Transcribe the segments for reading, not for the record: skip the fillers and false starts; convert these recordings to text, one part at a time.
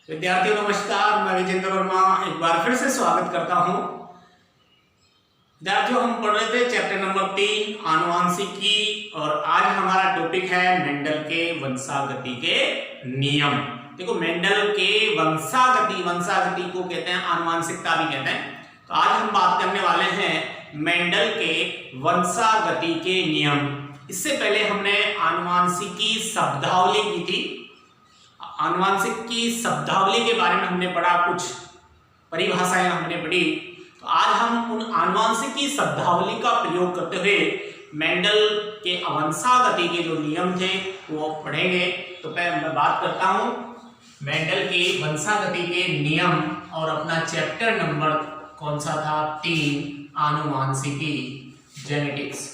विद्यार्थियों नमस्कार, मैं विजेंद्र वर्मा एक बार फिर से स्वागत करता हूं। विद्यार्थियों, हम पढ़ रहे थे चैप्टर नंबर 3 आनुवांशिकी और आज हमारा टॉपिक है मेंडल के वंशागति के नियम। देखो, मेंडल के वंशागति को कहते हैं, आनुवांशिकता भी कहते हैं। तो आज हम बात करने वाले हैं मेंडल के वंशागति के नियम। इससे पहले हमने आनुवांशिकी शब्दावली की थी। आनुवांशिक की शब्दावली के बारे में हमने पढ़ा, कुछ परिभाषाएं हमने पढ़ी। तो आज हम उन आनुवांशिक की शब्दावली का प्रयोग करते हुए मेंडल के वंशागति के जो नियम थे वो पढ़ेंगे। तो मैं बात करता हूं मेंडल के वंशागति के नियम और अपना चैप्टर नंबर कौन सा था? 3 आनुवांशिकी, जेनेटिक्स।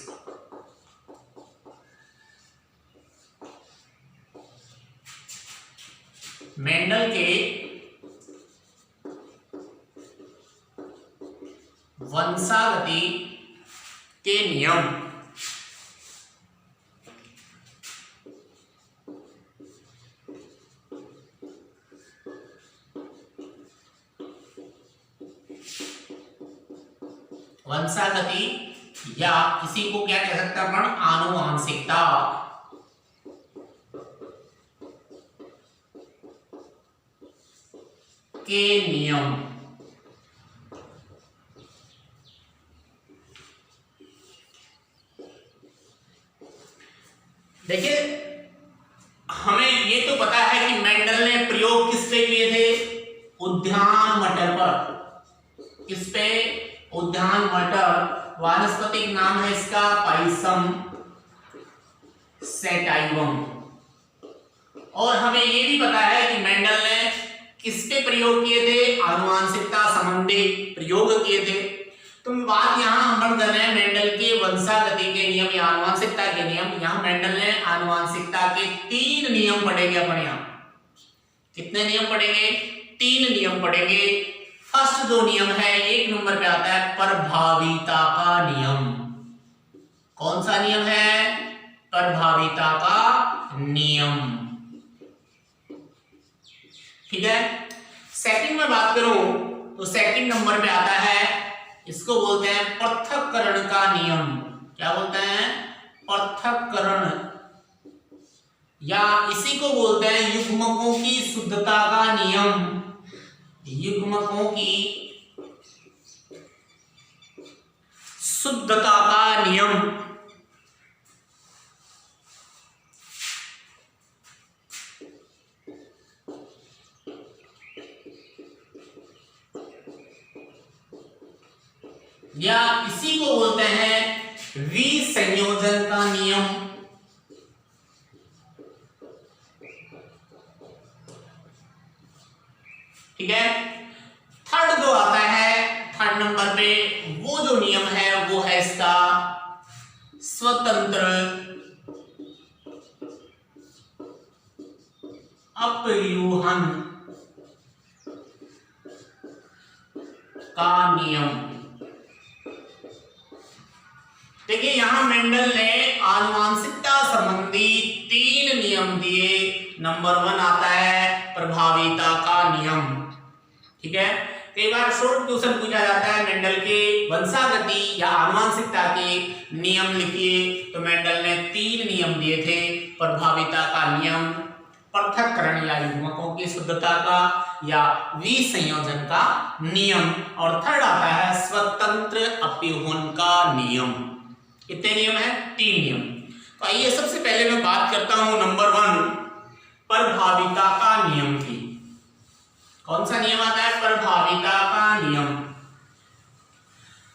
मेंडल के वंशागति के नियम। वंशागति या इसी को क्या कह सकते हैं अपन? आनुवांशिकता। के नियम। देखिए, हमें ये तो पता है कि मेंडल ने प्रयोग किस पे किए थे? उद्यान मटर पर। किस पे? उद्यान मटर। वानस्पतिक नाम है इसका पाइसम सैटाइवम। और हमें ये भी पता है कि मेंडल ने किस पे प्रयोग किए थे? आनुवांशिकता संबंधी प्रयोग किए थे। तो बात यहाँ हम कर रहे हैं मेंडल के वंशागति के नियम या आनुवांशिकता के नियम। यहाँ मेंडल ने आनुवांशिकता के 3 नियम पढ़ेंगे अपन। यहाँ कितने नियम पढ़ेंगे? 3 नियम पढ़ेंगे। फर्स्ट जो नियम है 1 नंबर पे आता है प्रभाविता का नियम। कौन सा नियम है? प्रभाविता का नियम। ठीक है। सेकंड में बात करूं तो सेकंड नंबर पे आता है, इसको बोलते हैं पृथक्करण का नियम। क्या बोलते हैं? पृथक्करण, या इसी को बोलते हैं युग्मकों की शुद्धता का नियम। युग्मकों की शुद्धता का नियम। या इसी को बोलते हैं विसंयोजन का नियम। ठीक है। थर्ड जो आता है, थर्ड नंबर पे वो जो नियम है वो है इसका स्वतंत्र अपव्यूहन का नियम। देखिए, यहां मेंडल ने आनुवांशिकता संबंधी 3 नियम दिए। नंबर 1 आता है प्रभाविता का नियम। ठीक है। कई बार शॉर्ट क्वेश्चन पूछा जाता है मेंडल के वंशागति या आनुवांशिकता के नियम लिखिए, तो मेंडल ने 3 नियम दिए थे। प्रभाविता का नियम, पृथक्करण या युग्मकों की शुद्धता का, या विसंयोजन का नियम, और थर्ड आता है स्वतंत्र अपव्यूहन का नियम। कितने नियम है? 3 नियम। तो आइए सबसे पहले मैं बात करता हूं नंबर 1 प्रभाविता का नियम की। कौन सा नियम आता है? प्रभाविता का नियम।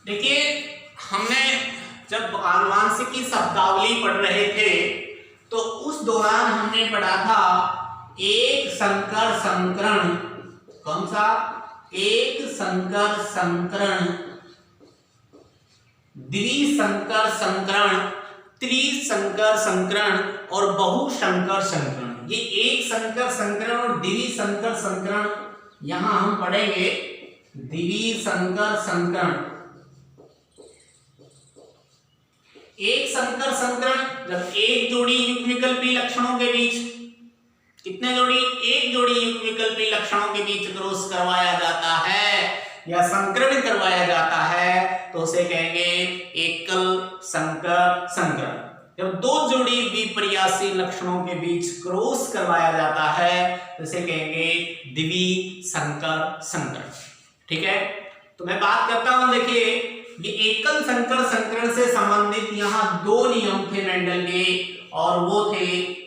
देखिए, हमने जब आनुवांशिक की शब्दावली पढ़ रहे थे तो उस दौरान हमने पढ़ा था एक संकर संकरण। कौन सा? एक संकर संकरण, द्विसंकर संकरण, त्रिसंकर संकरण और बहुसंकर संकरण। ये एक संकर संकरण और द्विसंकर संकरण यहां हम पढ़ेंगे। द्विसंकर संकरण, एक संकर संकरण जब एक जोड़ी युग्मविकल्पी लक्षणों के बीच कितने जोड़ी? एक जोड़ी युग्मविकल्पी लक्षणों के बीच क्रॉस करवाया जाता है या संकरण करवाया जाता है तो उसे कहेंगे एकल संकर संकरण। जब दो जोड़ी विपर्यासी लक्षणों के बीच क्रॉस करवाया जाता है तो इसे कहेंगे द्वि संकर संकरण। ठीक है, तो मैं बात करता हूं, देखिए ये एकल संकर संकरण से संबंधित यहाँ दो नियम थे मेंडल के, और वो थे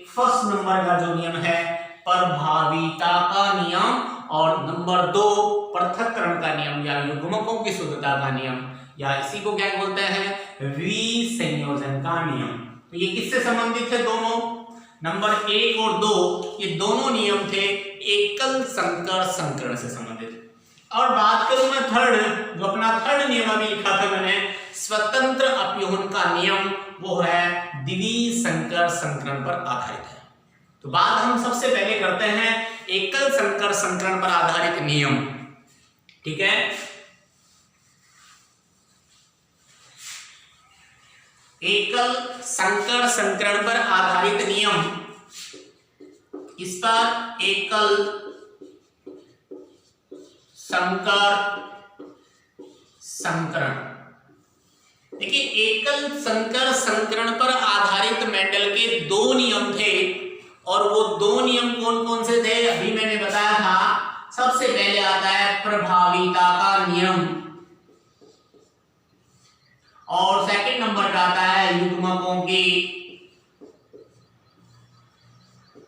फर्स्ट नंबर का जो नियम है प्रभावीता का नियम, और नंबर 2 पृथक्करण का नियम या युग्मकों की शुद्धता का नियम, या इसी को क्या बोलते हैं विसंयोजन का नियम। तो ये किससे संबंधित है? दोनों, नंबर 1 और 2 ये दोनों नियम थे एकल संकर संकरण से संबंधित। और बात करूं मैं थर्ड, जो अपना थर्ड नियम अभी लिखा था मैंने, स्वतंत्र अपयूहन का नियम, वो है द्वि संकर संकरण पर आधारित है। तो बात हम सबसे पहले करते हैं एकल संकर संकरण पर आधारित नियम। ठीक है, एकल संकर संकरण पर आधारित नियम, इस पर एकल संकर संकरण, देखिए एकल संकर संकरण पर आधारित मेंडल के दो नियम थे, और वो दो नियम कौन कौन से थे अभी मैंने बताया था। सबसे पहले आता है प्रभावीता का नियम, और सेकंड नंबर का आता है युग्मकों की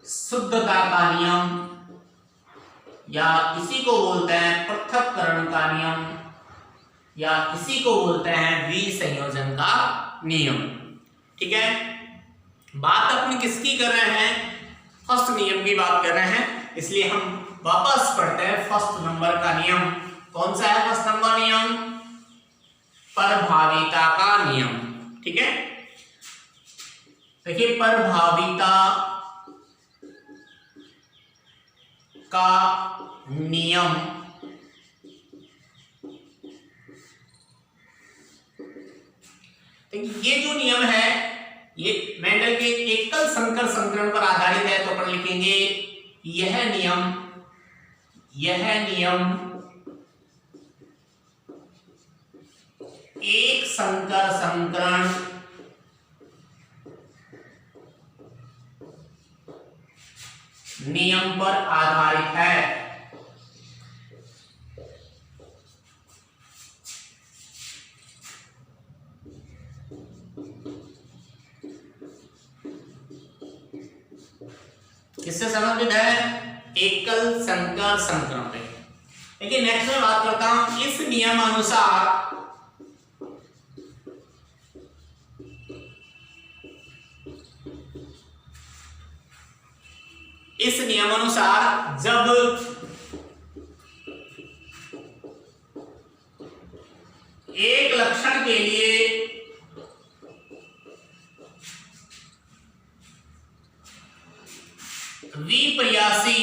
शुद्धता का नियम, या इसी को बोलते हैं पृथक्करण का नियम, या इसी को बोलते हैं विसंयोजन का नियम। ठीक है, बात अपन किसकी कर रहे हैं? फर्स्ट नियम की बात कर रहे हैं, इसलिए हम वापस पढ़ते हैं फर्स्ट नंबर का नियम। कौन सा है फर्स्ट नंबर नियम? प्रभावीता का नियम। ठीक है, देखिए प्रभावीता का नियम ये जो नियम है ये मेंडल के एकल संकर संकरण पर आधारित है, तो अपन लिखेंगे यह नियम एक संकर संकरण नियम पर आधारित है। किससे संबंधित है? एकल संकर संकरण पे। देखिए नेक्स्ट में बात करता हूं, इस नियमानुसार जब एक लक्षण के लिए विपर्यासी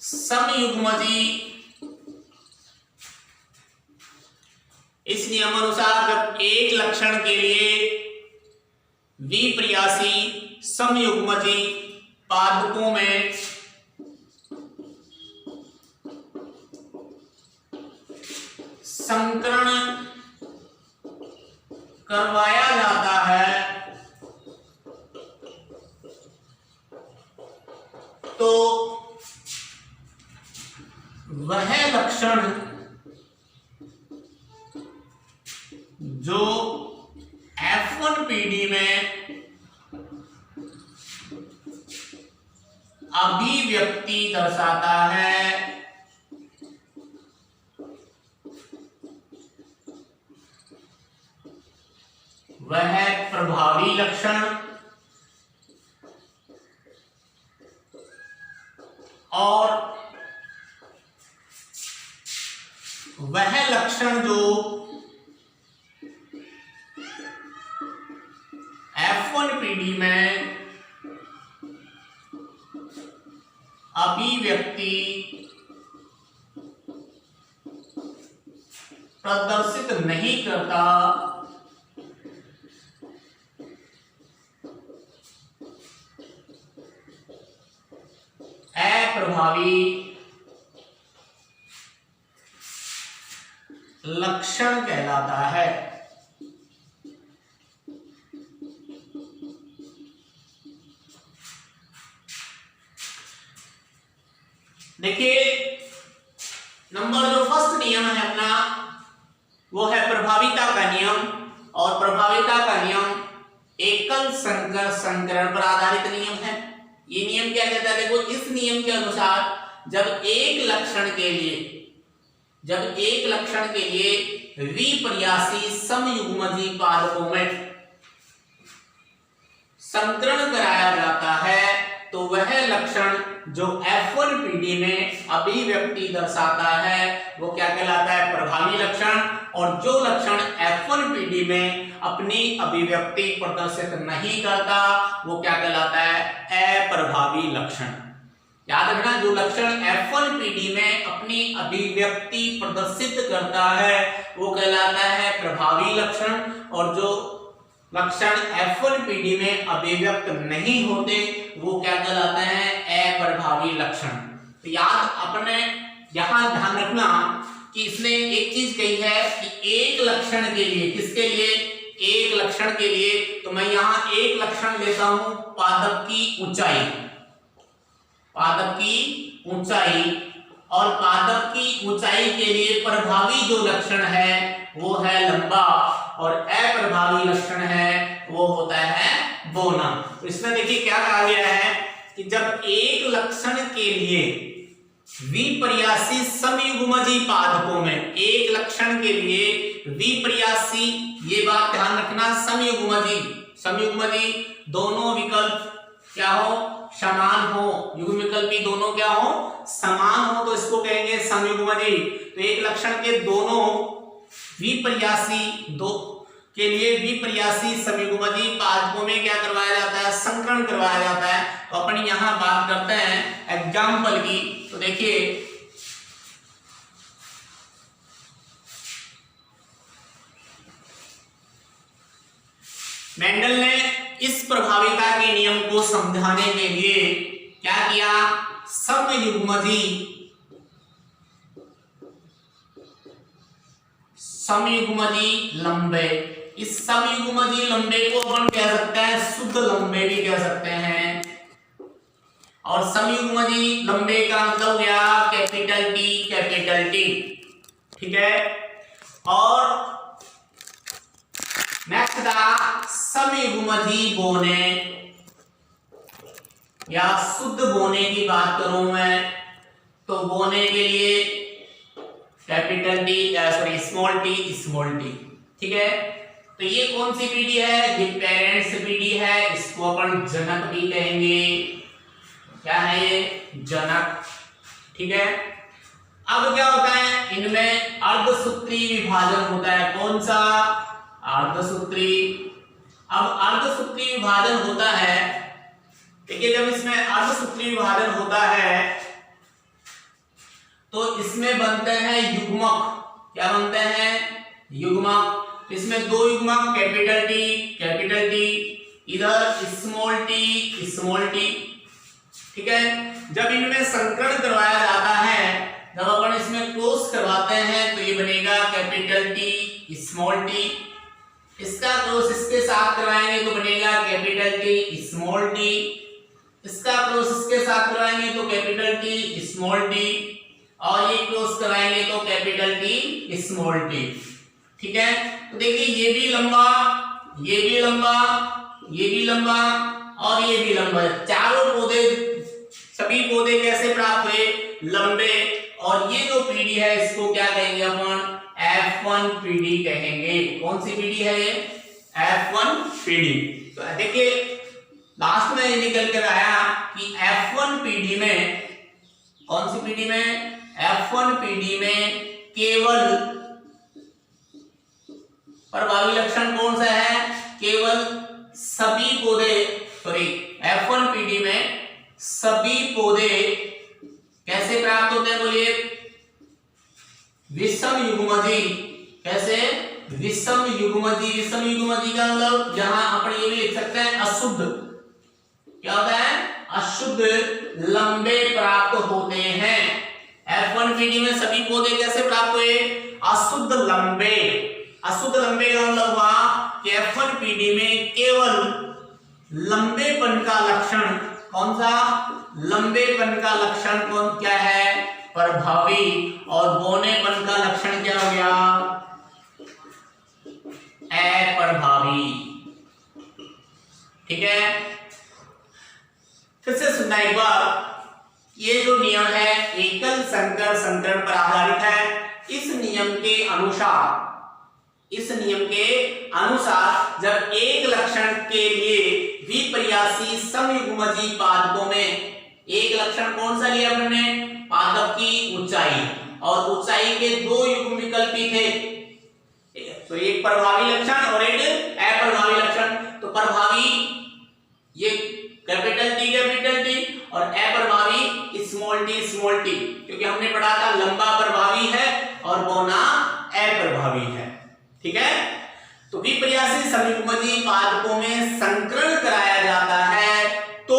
समयुग्मजी, इस नियमानुसार जब एक लक्षण के लिए विपर्यासी समयुग्मजी पादपों में संकरण करवाया जाता है तो वह लक्षण जो F1PD में अभिव्यक्ति दर्शाता है वह प्रभावी लक्षण और वह लक्षण जो F1PD में अभिव्यक्ति प्रदर्शित नहीं करता अप्रभावी लक्षण कहलाता है। देखिए नंबर जो फर्स्ट नियम है अपना वो है प्रभाविता का नियम, और प्रभाविता का नियम एकल संकर संकरण पर आधारित नियम है। ये नियम क्या कहता है? देखो इस नियम के अनुसार जब एक लक्षण के लिए विपर्यासी समयुग्मजी पादपों में संकरण कराया जाता है तो वह लक्षण जो F1PD में अभिव्यक्ति दर्शाता है वो क्या कहलाता है? प्रभावी लक्षण। और जो लक्षण F1PD में अपनी अभिव्यक्ति प्रदर्शित नहीं करता वो क्या कहलाता है? अप्रभावी लक्षण। याद रखना, जो लक्षण F1PD में अपनी अभिव्यक्ति प्रदर्शित करता है वो कहलाता है प्रभावी लक्षण, और जो लक्षण F1PD में अभिव्यक्त नहीं होते वो क्या कहलाते हैं? अप्रभावी लक्षण। तो याद अपने यहां ध्यान रखना कि इसने एक चीज कही है कि एक लक्षण के लिए, किसके लिए? एक लक्षण के लिए। तो मैं यहां एक लक्षण लेता हूं, पादप की ऊंचाई, पादप की ऊंचाई, और पादप की ऊंचाई के लिए प्रभावी जो लक्षण है वो है लंबा, और अप्रभावी लक्षण है वो होता है बौना। तो इसमें देखिए क्या कहा गया है कि जब एक लक्षण के लिए विपर्यासी समयुग्मजी पादपों में, एक लक्षण के लिए विपर्यासी, ये बात ध्यान रखना, समयुग्मजी दोनों विकल्प क्या हो? समान हो। युग्म विकल्पी दोनों क्या हो? समान हो, तो इसको कहेंगे समयुग्मजी। तो एक लक्षण के दोनों विपर्यासी के लिए विपर्यासी समयुग्मजी पादपों में क्या करवाया जाता है? संकरण करवाया जाता है। तो अपन यहां बात करते हैं एग्जाम्पल की। तो देखिए मेंडल ने इस प्रभाविता के नियम को समझाने के लिए क्या किया? समयुग्मजी लंबे, इस समयुग्मजी लंबे को अपन कह सकते हैं शुद्ध लंबे भी कह सकते हैं, और समयुग्मजी लंबे का मतलब गया कैपिटल टी, ठीक है। और नेक्स्ट था समयुग्मजी बोने, या शुद्ध बोने की बात करूं मैं तो बोने के लिए capital T, sorry small T, ठीक है। तो ये कौन सी पीढ़ी है? ये पेरेंट्स पीढ़ी है, इसको अपन जनक भी कहेंगे। क्या है ये? जनक, ठीक है। अब क्या होता है? इनमें अर्धसूत्री विभाजन होता है। कौन सा? अर्धसूत्री। अब अर्धसूत्री विभाजन होता है, देखिए जब इसमें अर्धसूत्री विभाजन होता है तो इसमें बनते हैं युग्मक। क्या बनते हैं? युग्मक। इसमें दो युग्मक, कैपिटल टी, इधर स्मॉल टी, ठीक है। जब इनमें संकरण करवाया जाता है, जब अपन इसमें क्लोज करवाते हैं तो ये बनेगा कैपिटल टी स्मॉल टी। इसका क्लोज इसके साथ करवाएंगे तो बनेगा कैपिटल टी स्मॉल टी। इसका क्लोज इसके साथ करवाएंगे तो कैपिटल टी स्मॉल टी, और ये क्लोज कराएंगे तो कैपिटल टी स्मॉल टी, ठीक है। तो देखिए ये भी लंबा, ये भी लंबा, ये भी लंबा और ये भी लंबा। चारों पौधे, सभी पौधे कैसे प्राप्त हुए? लंबे। और ये जो पीढ़ी है इसको क्या कहेंगे अपन? F1PD कहेंगे। कौन सी पीढ़ी है ये? F1PD। तो देखिए लास्ट में ये निकल कर आया कि F1PD में, कौन सी पीढ़ी में? F1PD में केवल प्रभावी लक्षण कौन सा है? केवल सभी पौधे, सॉरी F1PD में सभी पौधे कैसे प्राप्त होते हैं? बोलिए विषम युग्मजी। कैसे? विषम युग्मजी। विषम युग्मजी का मतलब यहां अपन ये भी लिख सकते हैं अशुद्ध। क्या होता है? अशुद्ध लंबे प्राप्त होते हैं। F1PD में सभी पौधे कैसे प्राप्त हुए? अशुद्ध लंबे। अशुद्ध लंबे का मतलब हुआ कि F1PD में केवल लंबेपन का लक्षण, कौन सा? लंबेपन का लक्षण कौन क्या है? प्रभावी। और बौनेपन का लक्षण क्या हो गया? अप्रभावी। ठीक है, फिर से सुनना एक बार। ये जो नियम है एकल संकर संकरण पर आधारित है। इस नियम के अनुसार जब एक लक्षण के लिए विपर्यासी समयुग्मजी पादपों में, एक लक्षण कौन सा लिया हमने? पादप की ऊंचाई, और ऊंचाई के दो युग्म विकल्पी थे, तो एक प्रभावी लक्षण और एक अप्रभावी लक्षण। तो प्रभावी ये कैपिटल टी और अप्रभावी स्मॉल टी, क्योंकि हमने पढ़ा था लंबा प्रभावी है और बौना अप्रभावी है। ठीक है, तो विपर्यासी समयुग्मजी पादपों में संकरण कराया जाता है तो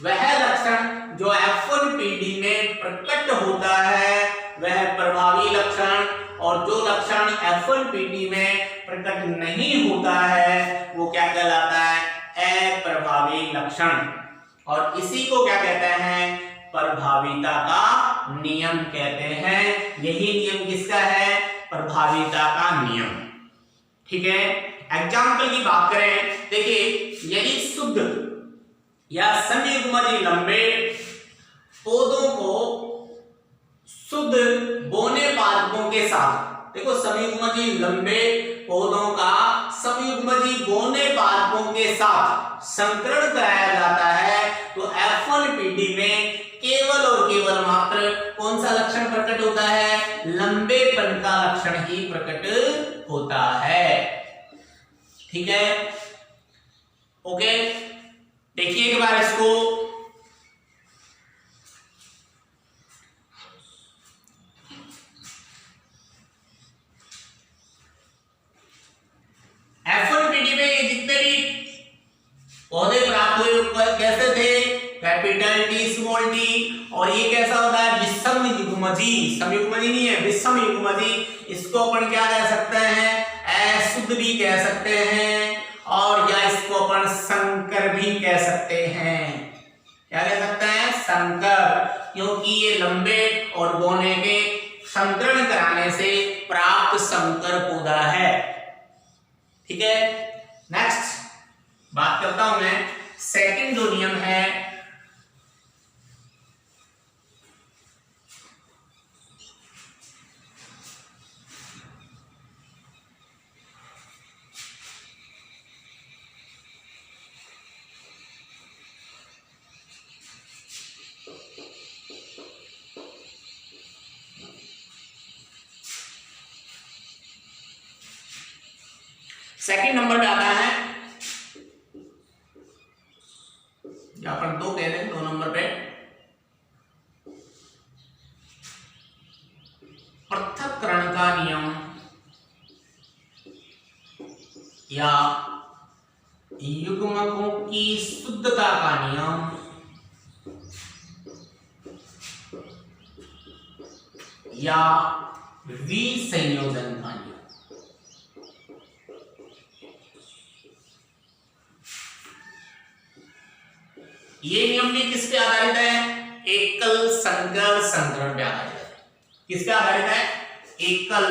वह लक्षण जो F1PD में प्रकट होता है वह प्रभावी लक्षण, और जो लक्षण F1PD में प्रकट नहीं होता है वो क्या कहलाता है? अप्रभावी लक्षण। और इसी को क्या कहते हैं? प्रभावीता का नियम कहते हैं। यही नियम किसका है? प्रभावीता का नियम। ठीक है, एग्जाम्पल की बात करें, देखिए यदि शुद्ध या समयुग्मजी लंबे पौधों को शुद्ध बौने पादपों के साथ, देखो समयुग्मजी लंबे पौधों का समयुग्मजी बौने पादपों के साथ संकरण कराया जाता है तो F1PD में केवल और केवल मात्र कौन सा लक्षण प्रकट होता है? लंबेपन का लक्षण ही प्रकट होता है। ठीक है, ओके, देखिए एक बार इसको। F1PD में ये जितने भी पौधे प्राप्त हुए कैसे थे? कैपिटल टी स्मॉल टी, और ये कैसा होता है? विषम युग्मजी, समयुग्मजी नहीं है, विषम युग्मजी। इसको अपन क्या कह सकते हैं? अशुद्ध भी कह सकते हैं, और या इसको अपन संकर भी कह सकते हैं। क्या कह सकते हैं? संकर, क्योंकि ये लंबे और बौने के संकरण कराने से प्राप्त संकर पौधा है। ठीक है, नेक्स्ट बात करता हूं मैं सेकंड जो नियम है, सेकंड नंबर पे आता है, यहां पर दो कह दें, 2 नंबर पे पृथक्करण का नियम या युग्मकों की शुद्धता का नियम या विसंयोजन का नियम। ये नियम भी किस पे आधारित है? एकल संकर संकरण पे आधारित है। किस पे आधारित है? एकल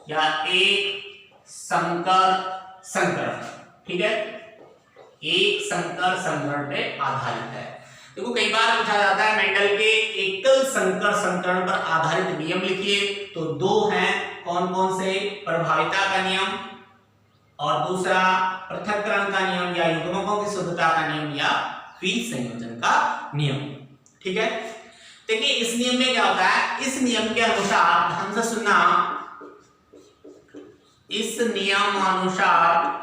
या एक संकर संकरण। ठीक है, एक संकर संकरण पे आधारित है। देखो कई बार पूछा जाता है मेंडल के एकल संकर संकरण पर आधारित नियम लिखिए, तो 2 हैं। कौन कौन से? प्रभाविता का नियम और दूसरा पृथक्करण का नियम या युग्मकों की शुद्धता का नियम या विसंयोजन का नियम। ठीक है, देखिए इस नियम में क्या होता है? इस नियम के अनुसार, ध्यान से सुनना, इस नियम अनुसार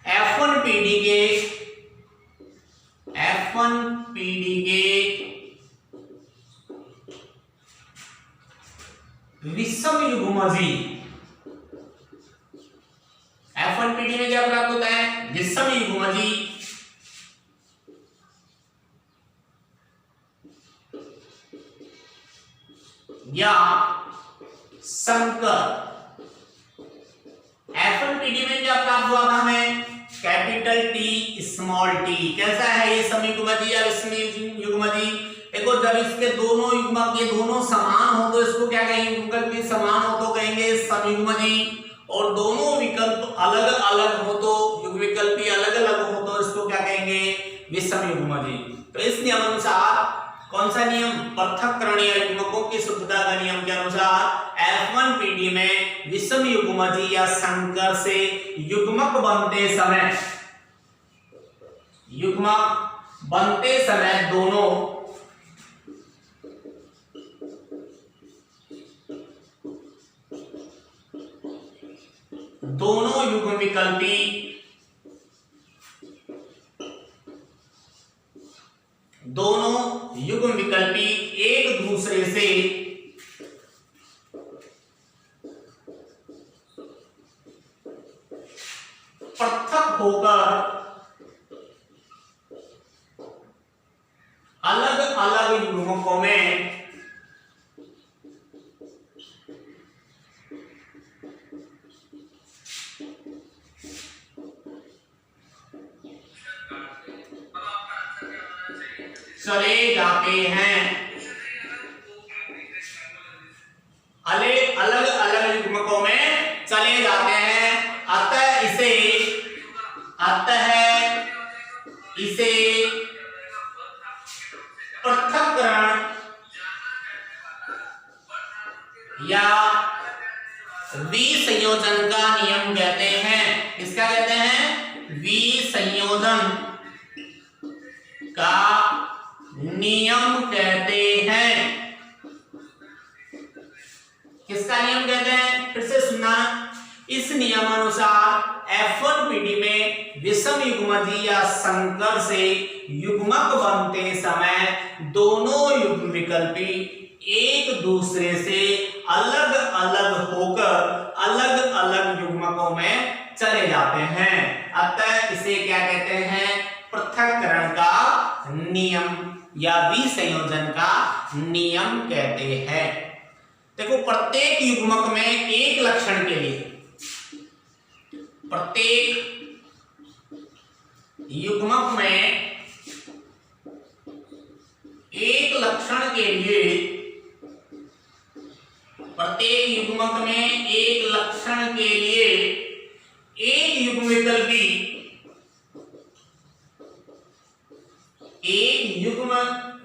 F1PD के विषम युग्मजी, F1PD में क्या प्राप्त होता है? विषम युग्मजी या संकर। F1PD में क्या प्राप्त हुआ था हमें? Capital T small T. कैसा है ये समयुग्मजी या विषम युग्मजी? देखो जब इसके दोनों युग्मक ये दोनों समान हो तो इसको क्या कहेंगे? युग्मक भी समान हो तो कहेंगे समयुग्मजी, और दोनों विकल्प अलग अलग हो तो युग्मविकल्प भी अलग अलग हो तो इसको क्या कहेंगे? विषम युग्मजी। तो इस नियमानुसार कौन सा नियम? पृथक्करणीय युग्मकों की शुद्धता का नियम के अनुसार F1PD में विषम युग्मजी या संकर से युग्मक बनते समय दोनों युग्म विकल्पी एक दूसरे से पृथक होकर अलग अलग युग्मकों में चले जाते हैं। अलग अलग युग्मकों में चले जाते हैं। अतः इसे पृथक्करण या विसंयोजन का नियम कहते हैं। किसका कहते हैं? विसंयोजन का नियम कहते हैं। किसका नियम कहते हैं? फिर से सुनना। इस नियमानुसार F1PD में विषम युग्मजी या संकर से युग्मक बनते समय दोनों युग्म विकल्पी एक दूसरे से अलग अलग होकर अलग अलग युग्मकों में चले जाते हैं। अतः इसे क्या कहते हैं? पृथक्करण का नियम या विसंयोजन का नियम कहते हैं। देखो प्रत्येक युग्मक में एक लक्षण के लिए एक लक्षण के लिए एक युग्म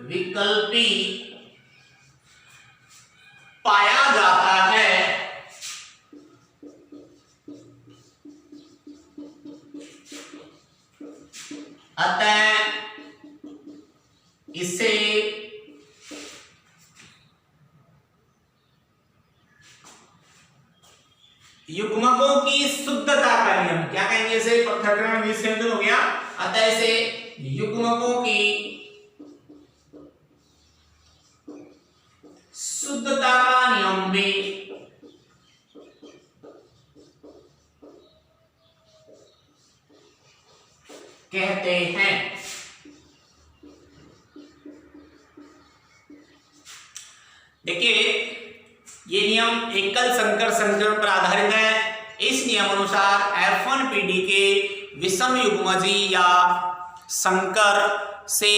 विकल्पी पाया जाता है। अतः इसे युग्मकों की शुद्धता का नियम क्या कहेंगे? इसे पृथक्करण विसंयोजन हो गया। अतः इसे युग्मकों की शुद्धता का नियम भी कहते हैं। देखिए ये नियम एकल संकर संचरण पर आधारित है। इस नियम अनुसार F1PD के विषम युग्मजी या संकर से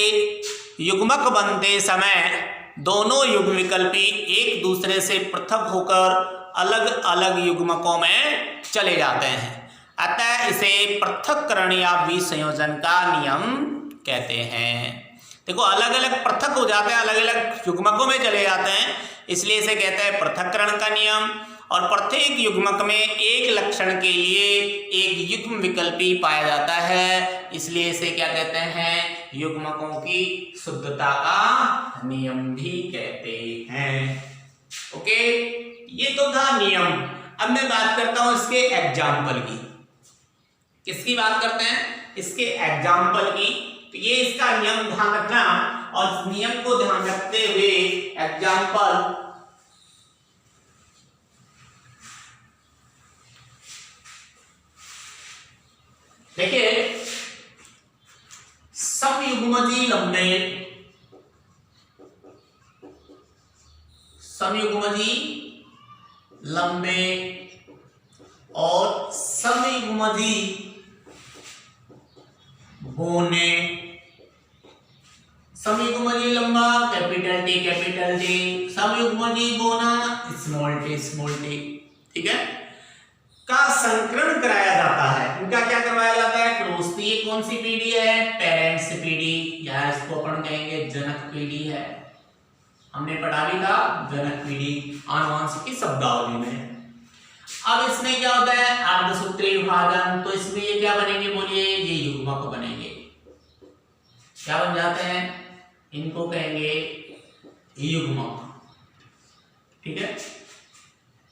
युग्मक बनते समय दोनों युग्म विकल्पी एक दूसरे से पृथक होकर अलग अलग युग्मकों में चले जाते हैं। अतः इसे पृथक्करण या विसंयोजन का नियम कहते हैं। देखो अलग अलग पृथक हो जाते हैं, अलग अलग युग्मकों में चले जाते हैं, इसलिए इसे कहते हैं पृथक्करण का नियम। और प्रत्येक युग्मक में एक लक्षण के लिए एक युग्म विकल्पी पाया जाता है, इसलिए इसे क्या कहते हैं? युग्मकों की शुद्धता का नियम भी कहते हैं। ओके, ये तो था नियम। अब मैं बात करता हूं इसके एग्जाम्पल की। किसकी बात करते हैं? इसके एग्जाम्पल की। तो ये इसका नियम ध्यान रखना, और नियम को ध्यान रखते हुए एग्जाम्पल देखिए। समयुग्मजी बोने, समयुग्मजी लंबा कैपिटल टी, समयुग्मजी बोना स्मॉल टी, ठीक है, का संकरण कराया जाता है। इनका क्या करवाया जाता है? क्रॉस। तो ये कौन सी पीढ़ी है? पेरेंट्स पीढ़ी, या इसको अपन कहेंगे जनक पीढ़ी है। हमने पढ़ा भी था जनक पीढ़ी आनुवंशिकी शब्दावली में। अब इसमें क्या होता है? अर्धसूत्री विभाजन। तो इसमें ये क्या बनेंगे? बोलिए, ये युग्मक बनेंगे। क्या बन जाते हैं? इनको कहेंगे युग्मक, ठीक है।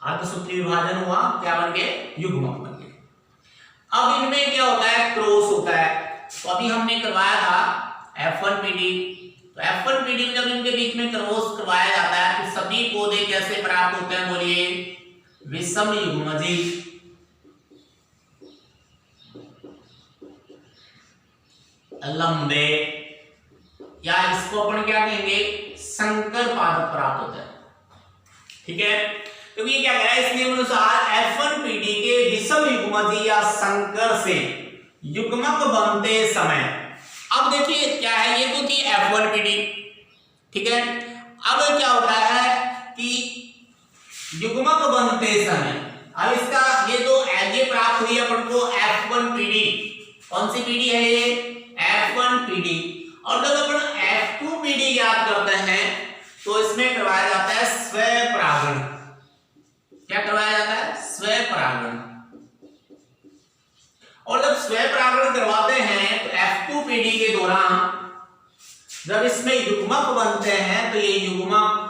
अर्धसूत्री विभाजन हुआ, क्या बन गए? युग्मक बन गए। अब इनमें क्या होता है? क्रॉस होता है। तो अभी हमने करवाया था F1 पीढ़ी। तो F1 पीढ़ी में जब इनके बीच में क्रॉस करवाया जाता है तो सभी पौधे कैसे प्राप्त होते हैं? बोलिए, विषम युग्मजी, लंबे, या इसको अपन क्या कहेंगे? संकर पादप प्राप्त होता है, ठीक है। तो ये क्या कह रहा है? इस नियम अनुसार F1 पीढ़ी के विषम युग्मजी या संकर से युग्मक बनते समय, अब देखिए क्या है, ये तो थी F1 पीढ़ी, ठीक है। अब क्या होता है कि युग्मक बनते समय, अब इसका ये तो ये प्राप्त हुई अपन को F1 पीढ़ी। कौन सी पीढ़ी है ये? F1 पीढ़ी। और जब अपन F2 पीढ़ी याद करते हैं तो इसमें करवाया जाता है स्वपरागण। क्या करवाया जाता है? स्वपरागण। और जब स्वपरागण करवाते हैं तो F2 पीढ़ी के दौरान जब इसमें युग्मक बनते हैं तो ये युग्मक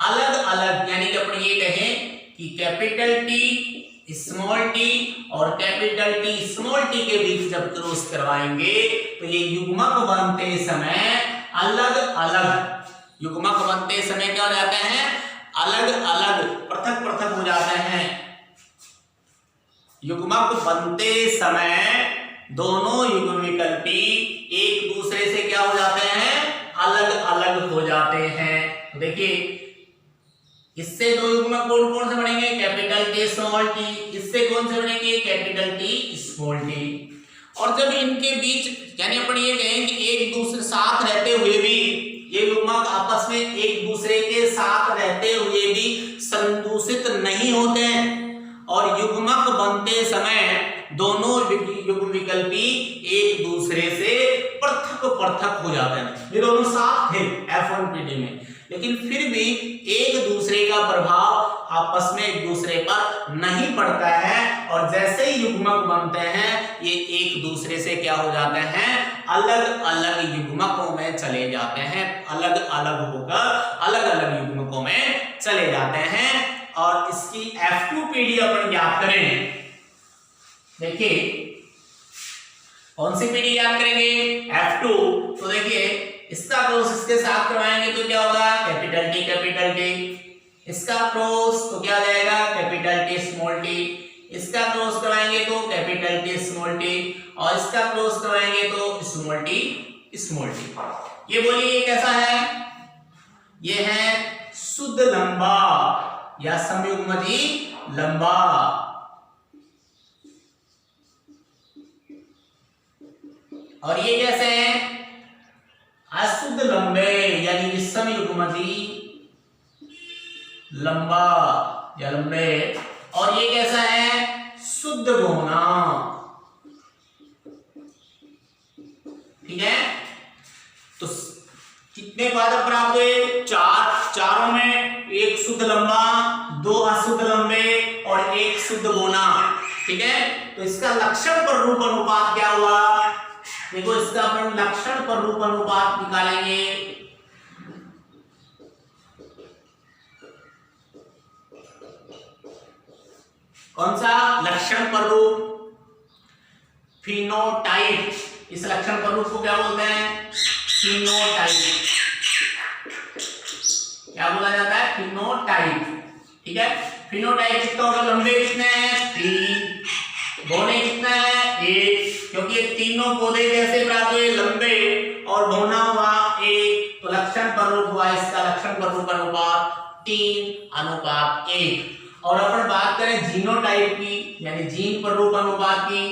अलग अलग, यानी कि अपन ये कहें कि कैपिटल टी स्मॉल टी और कैपिटल टी स्मॉल टी के बीच जब क्रॉस करवाएंगे तो ये युग्मक बनते समय अलग अलग, युग्मक बनते समय क्या हो जाते हैं? अलग अलग, पृथक पृथक हो जाते हैं। युग्मक बनते समय दोनों युग्मविकल्पी एक दूसरे से क्या हो जाते हैं? अलग अलग हो जाते हैं। देखिए, इससे दो युग्मक कौन कौन से बनेंगे? Capital T small T. इससे कौन से बनेंगे? Capital T small T. और जब इनके बीच, यानी अपन ये कहें कि एक दूसरे साथ रहते हुए भी ये युग्मक आपस में एक दूसरे के साथ रहते हुए भी संदूषित नहीं होते हैं और युग्मक बनते समय दोनों युग्मविकल्पी एक दूसरे से पृथक पृथक हो जाते हैं। ये दोनों साथ थे F1 पीढ़ी में, लेकिन फिर भी एक दूसरे का प्रभाव आपस में एक दूसरे पर नहीं पड़ता है और जैसे ही युग्मक बनते हैं ये एक दूसरे से क्या हो जाते हैं? अलग अलग युग्मकों में चले जाते हैं, अलग अलग होकर अलग अलग युग्मकों में चले जाते हैं। और इसकी F2 पीढ़ी अपन याद करें, देखिए कौन सी पीढ़ी याद करेंगे? F2। तो देखिए, इसका क्रॉस इसके साथ करवाएंगे तो क्या होगा? Capital T. इसका क्रॉस तो क्या जाएगा? Capital T small T. इसका क्रॉस करवाएंगे तो कैपिटल टी स्मॉल टी, और इसका क्रॉस करवाएंगे तो स्मॉल टी। ये बोलिए, ये कैसा है? ये है शुद्ध लंबा या समयुग्मजी लंबा। और ये कैसे हैं? अशुद्ध लंबे यानी विषम युग्मजी लंबा या लंबे। और ये कैसा है? शुद्ध गौना, ठीक है। तो कितने पादप प्राप्त हुए? चारों में एक शुद्ध लंबा, दो अशुद्ध लंबे और एक शुद्ध गौना, ठीक है। तो इसका लक्षण पर रूप अनुपात क्या हुआ? देखो, इसका अपन लक्षण पर रूप अनुपात निकालेंगे। कौन सा लक्षण पर रूप? फिनोटाइप। इस लक्षण पर रूप को क्या बोलते हैं? फिनोटाइप। क्या बोला जाता है? फिनोटाइप, ठीक है। फिनोटाइप कितना होगा? लंबे कितने हैं? 3, बौने कितने हैं? 1, क्योंकि ये तीनों पौधे कैसे प्राप्त हुए? लंबे, और बौना हुआ 1, तो लक्षण पर रूप हुआ इसका लक्षण पर रूप अनुपात 3:1। और अपन बात करें जीनोटाइप की, यानी जीन पर रूप अनुपात की,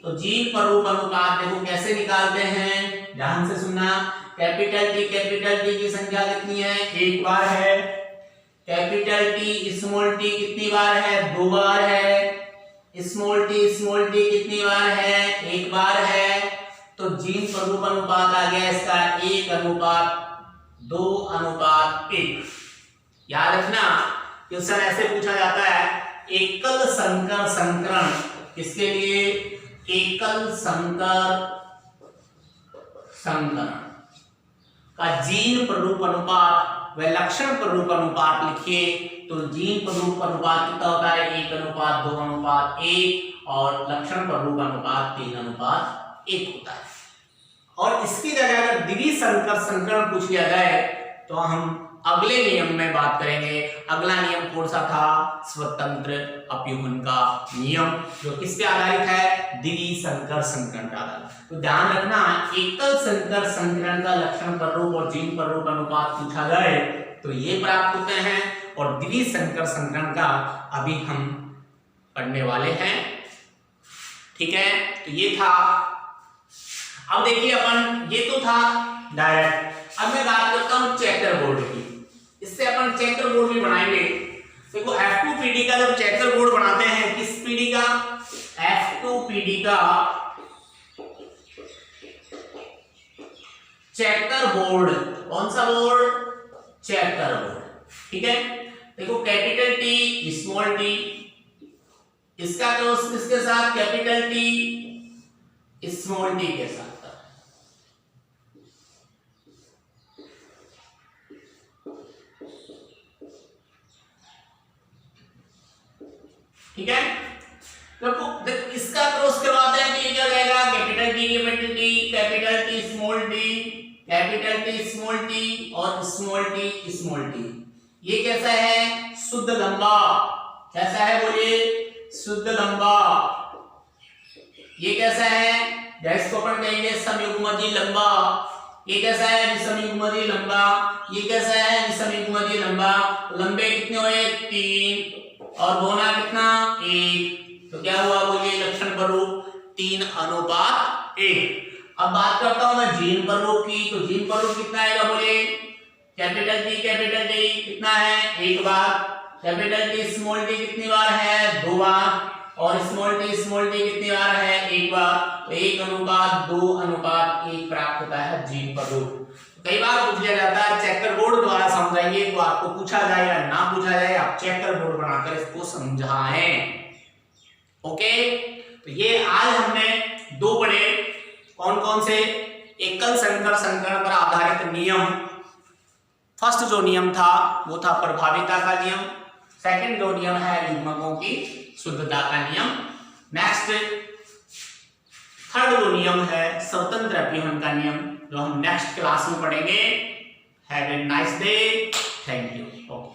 तो जीन पर रूप अनुपात देखो कैसे निकालते हैं, ध्यान से सुनना। कैपिटल टी की संख्या कितनी है, एक बार है। कैपिटल टी स्मॉल टी कितनी बार है, दो बार है। स्मॉल टी कितनी बार है, एक बार है। तो जीन पर रूप अनुपात आ गया इसका 1:2:1। याद रखना क्वेश्चन ऐसे पूछा जाता है, एकल संकर संकरण, किसके लिए, एकल संकर संकरण का जीन प्ररूप अनुपात व लक्षण प्ररूप अनुपात लिखिए। तो जीन प्ररूप अनुपात कितना होता है, 1:2:1 और लक्षण प्ररूप अनुपात 3:1 होता है। और इसकी जगह अगर द्विसंकर संकरण पूछ लिया जाए तो हम अगले नियम में बात करेंगे। अगला नियम कौन सा था, स्वतंत्र अपयूहन का नियम, जो किस पे आधारित है, द्विसंकर संकरण पे आधारित। तो ध्यान रखना, एकल संकर संकरण का लक्षण प्ररूप और जीन प्ररूप अनुपात पूछा जाए तो ये प्राप्त होते हैं, और द्विसंकर संकरण का अभी हम पढ़ने वाले हैं। ठीक है, तो ये था। अब देखिए अपन, ये तो था डायरेक्ट। अब मैं बात करता हूं चेकर बोर्ड की। इससे अपन चेकर बोर्ड भी बनाएंगे। देखो F2PD का जब चेकर बोर्ड बनाते हैं, किस पीढ़ी का, F2PD का चेकर बोर्ड, कौन सा बोर्ड, चेकर बोर्ड। ठीक है, देखो कैपिटल टी स्मॉल टी, इसका तो किसके साथ, कैपिटल टी स्मॉल टी के साथ। ठीक है, तो इसका क्रॉस करवाते हैं तो ये क्या रहेगा, capital T small T, capital T small T और स्मॉल टी। ये कैसा है, शुद्ध लंबा, कैसा है बोलिए, शुद्ध लंबा। ये कैसा है, जिसको अपन कहेंगे समयुग्मजी लंबा। ये कैसा है, विषमयुग्मजी लंबा। ये कैसा है, विषमयुग्मजी लंबा। लंबे कितने हुए, 3 और बोना कितना, 1। तो क्या हुआ बोलिए, लक्षण प्ररूप 3:1। अब बात करता हूं मैं जीन प्ररूप की। तो जीन प्ररूप कितना आएगा बोलिए, कैपिटल टी कितना है, एक बार। कैपिटल टी स्मॉल टी कितनी बार है, 2 बार। और स्मॉल टी कितनी बार है, एक बार। तो 1:2:1 प्राप्त होता है जीन प्ररूप। कई बार पूछ लिया जाता है चेकर बोर्ड द्वारा समझाइए, तो आपको पूछा जाए या ना पूछा जाए, आप चेकर बोर्ड बनाकर इसको समझाएं। ओके, तो ये आज हमने 2 पढ़े, कौन कौन से, एकल संकर संकरण पर आधारित नियम। फर्स्ट जो नियम था वो था प्रभाविता का नियम। सेकंड जो नियम है युग्मकों की शुद्धता का नियम। नेक्स्ट थर्ड जो नियम है स्वतंत्र अपयूहन का नियम, जो हम नेक्स्ट क्लास में पढ़ेंगे। Have a nice day, thank you. Okay.